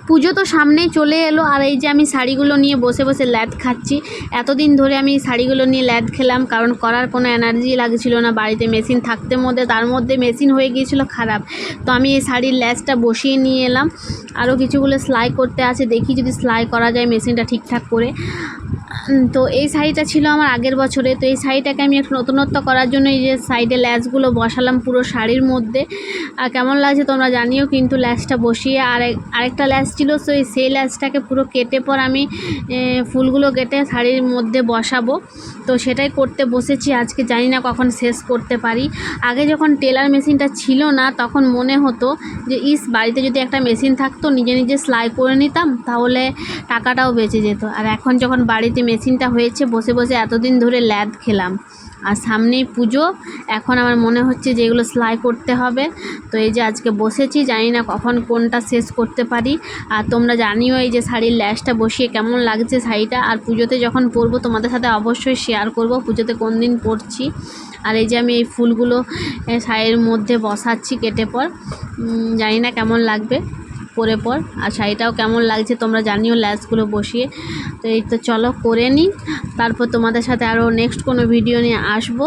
পুজো তো সামনেই চলে এলো, আর এই যে আমি শাড়িগুলো নিয়ে বসে বসে ল্যাদ খাচ্ছি। এতদিন ধরে আমি শাড়িগুলো নিয়ে ল্যাদ খেলাম, কারণ করার কোনো এনার্জি লাগছিল না। বাড়িতে মেশিন থাকতে মধ্যে তার মধ্যে মেশিন হয়ে গিয়েছিলো খারাপ, তো আমি এই শাড়ির ল্যাজটা বসিয়ে নিয়ে এলাম। আরও কিছুগুলো সেলাই করতে আছে, দেখি যদি সেলাই করা যায় মেশিনটা ঠিকঠাক করে। তো এই শাড়িটা ছিল আমার আগের বছরে, তো এই শাড়িটাকে আমি একটু নতুনত্ব করার জন্য এই যে সাইডে ল্যাজগুলো বসালাম পুরো শাড়ির মধ্যে। আর কেমন লাগছে তোমরা জানিও কিন্তু। ল্যাজটা বসিয়ে আরেকটা ল্যাজ ছিল, তো সেই ল্যাজটাকে পুরো কেটে পর আমি ফুলগুলো কেটে শাড়ির মধ্যে বসাবো। তো সেটাই করতে বসেছি আজকে, জানি না কখন শেষ করতে পারি। আগে যখন টেলার মেশিনটা ছিল না তখন মনে হতো যে বাড়িতে যদি একটা মেশিন থাকতো নিজে নিজে সেলাই করে নিতাম, তাহলে টাকাটাও বেঁচে যেত। আর এখন যখন বাড়িতে মেশিনটা হয়েছে, বসে বসে এতদিন ধরে ল্যাদ খেলাম, আর সামনেই পুজো, এখন আমার মনে হচ্ছে যে এগুলো সেলাই করতে হবে। তো এই যে আজকে বসেছি, জানি না কখন কোনটা শেষ করতে পারি। আর তোমরা জানিও এই যে শাড়ির ল্যাজটা বসিয়ে কেমন লাগছে শাড়িটা। আর পুজোতে যখন পরবো তোমাদের সাথে অবশ্যই শেয়ার করব পুজোতে কোন দিন পরছি। আর এই যে আমি এই ফুলগুলো শাড়ির মধ্যে বসাচ্ছি কেটে পর, জানি না কেমন লাগবে পরে পর, আর শাড়িটাও কেমন লাগছে তোমরা জানিও ল্যাসগুলো বসিয়ে। তো এই তো চলো করে নিই, তারপর তোমাদের সাথে আরও নেক্সট কোনো ভিডিও নিয়ে আসবো।